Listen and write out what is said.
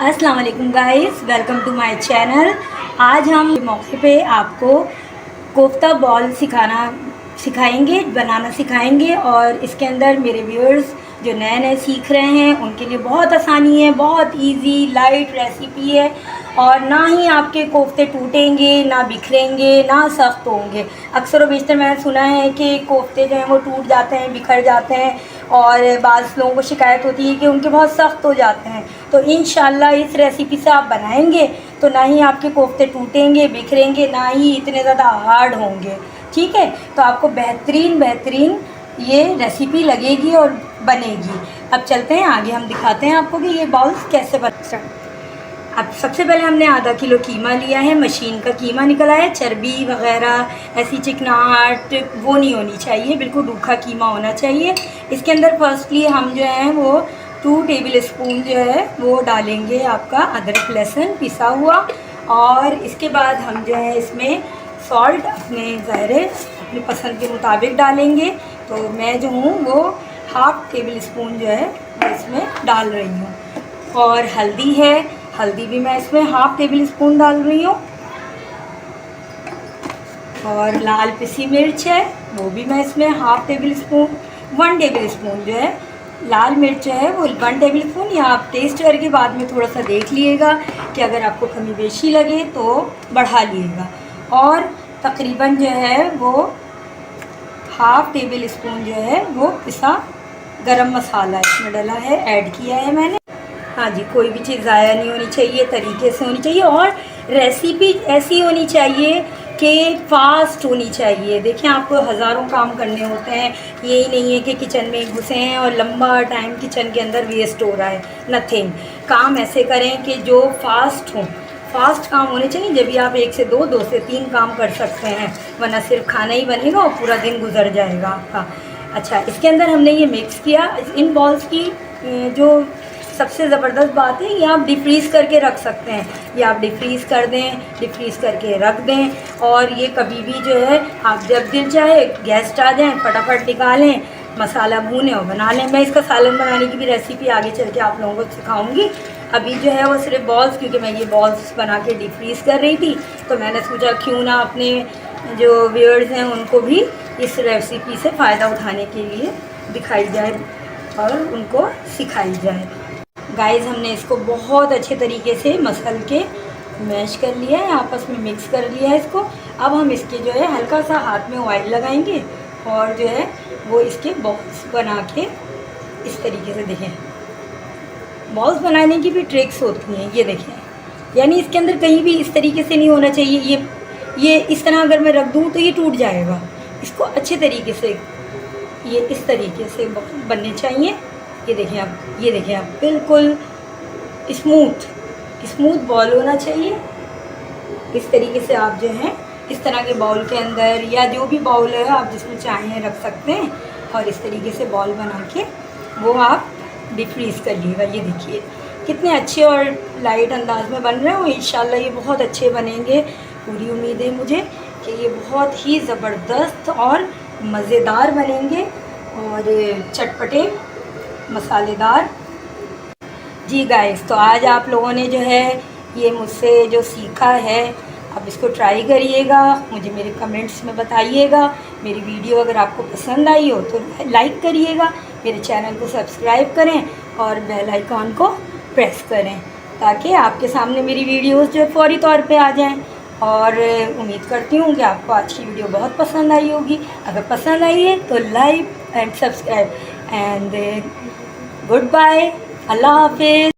अस्सलाम वालेकुम guys, welcome to my channel. आज हम मौके पे आपको कोफ्ता बॉल सिखाएंगे, बनाना सिखाएंगे। और इसके अंदर मेरे व्यूअर्स जो नए नए सीख रहे हैं उनके लिए बहुत आसानी है, बहुत इजी लाइट रेसिपी है। और ना ही आपके कोफ्ते टूटेंगे, ना बिखरेंगे, ना सख्त होंगे। अक्सर व बेशतर मैंने सुना है कि कोफ्ते जो हैं वो टूट जाते हैं, बिखर जाते हैं, और बाज़ लोगों को शिकायत होती है कि उनके बहुत सख्त हो जाते हैं। तो इंशाल्लाह इस रेसिपी से आप बनाएंगे तो ना ही आपके कोफ्ते टूटेंगे, बिखरेंगे, ना ही इतने ज़्यादा हार्ड होंगे। ठीक है, तो आपको बेहतरीन ये रेसिपी लगेगी और बनेगी। अब चलते हैं आगे, हम दिखाते हैं आपको कि ये बाउल्स कैसे बनते हैं। अब सबसे पहले हमने आधा किलो कीमा लिया है, मशीन का कीमा निकला है। चर्बी वगैरह ऐसी चिकनाहट वो नहीं होनी चाहिए, बिल्कुल रूखा कीमा होना चाहिए। इसके अंदर फर्स्टली हम जो है वो 2 टेबल स्पून जो है वो डालेंगे आपका अदरक लहसुन पिसा हुआ। और इसके बाद हम जो है इसमें सॉल्ट अपने अपनी पसंद के मुताबिक डालेंगे। तो मैं जो हूँ वो 1/2 टेबल स्पून जो है वो इसमें डाल रही हूँ। और हल्दी है, हल्दी भी मैं इसमें 1/2 टेबल स्पून डाल रही हूँ। और लाल पिसी मिर्च है, वो भी मैं इसमें 1/2 टेबल स्पून 1 टेबल स्पून जो है लाल मिर्च है वो 1 टेबल स्पून। या आप टेस्ट करके बाद में थोड़ा सा देख लीजिएगा कि अगर आपको कमी बेशी लगे तो बढ़ा लीजिएगा। और तकरीबन जो है वो 1/2 टेबल स्पून जो है वो पिसा गरम मसाला इसमें डाला है, ऐड किया है मैंने। हाँ जी, कोई भी चीज़ ज़ाया नहीं होनी चाहिए, तरीके से होनी चाहिए। और रेसिपी ऐसी होनी चाहिए कि फ़ास्ट होनी चाहिए। देखें, आपको हज़ारों काम करने होते हैं, यही नहीं है कि किचन में घुसे हैं और लंबा टाइम किचन के अंदर वेस्ट हो रहा है। नथिंग, काम ऐसे करें कि जो फ़ास्ट हों, फ़ास्ट काम होने चाहिए। जब भी आप 1 से 2, 2 से 3 काम कर सकते हैं, वरना सिर्फ खाना ही बनेगा और पूरा दिन गुजर जाएगा आपका। अच्छा, इसके अंदर हमने ये मिक्स किया। इन बॉल्स की जो सबसे ज़बरदस्त बात है, ये आप डीप फ्रीज़ करके रख सकते हैं। ये आप डीप फ्रीज़ कर दें, डीप फ्रीज़ करके रख दें। और ये कभी भी जो है आप जब दिल चाहे गेस्ट आ जाएं फटाफट निकालें, मसाला भूनें और बना लें। मैं इसका सालन बनाने की भी रेसिपी आगे चल के आप लोगों को सिखाऊंगी। अभी जो है वो सिर्फ बॉल्स, क्योंकि मैं ये बॉल्स बना के डीप फ्रीज़ कर रही थी, तो मैंने सोचा क्यों ना अपने जो व्यूअर्स हैं उनको भी इस रेसिपी से फ़ायदा उठाने के लिए दिखाई जाए और उनको सिखाई जाए। गाइस, हमने इसको बहुत अच्छे तरीके से मसल के मैश कर लिया है, आपस में मिक्स कर लिया है इसको। अब हम इसके जो है हल्का सा हाथ में ऑयल लगाएंगे और जो है वो इसके बॉल्स बना के इस तरीके से, देखें, बॉल्स बनाने की भी ट्रिक्स होती हैं, ये देखें। यानी इसके अंदर कहीं भी इस तरीके से नहीं होना चाहिए। ये इस तरह अगर मैं रख दूँ तो ये टूट जाएगा। इसको अच्छे तरीके से ये इस तरीके से बनने चाहिए। ये देखें आप बिल्कुल स्मूथ बॉल होना चाहिए। इस तरीके से आप जो है इस तरह के बाउल के अंदर या जो भी बाउल है आप जिसमें चाहें रख सकते हैं। और इस तरीके से बॉल बना के वो आप डीप फ्रीज़ कर लीजिएगा। ये देखिए कितने अच्छे और लाइट अंदाज में बन रहे हो। इंशाल्लाह ये बहुत अच्छे बनेंगे। पूरी उम्मीद है मुझे कि ये बहुत ही ज़बरदस्त और मज़ेदार बनेंगे और चटपटे मसालेदार। जी गाइस, तो आज आप लोगों ने जो है ये मुझसे जो सीखा है, अब इसको ट्राई करिएगा, मुझे मेरे कमेंट्स में बताइएगा। मेरी वीडियो अगर आपको पसंद आई हो तो लाइक करिएगा, मेरे चैनल को सब्सक्राइब करें और बेल आइकॉन को प्रेस करें ताकि आपके सामने मेरी वीडियोस जो फौरी तौर पे आ जाएं। और उम्मीद करती हूँ कि आपको आज की वीडियो बहुत पसंद आई होगी। अगर पसंद आई है तो like and subscribe and good bye, अल्लाह हाफिज़।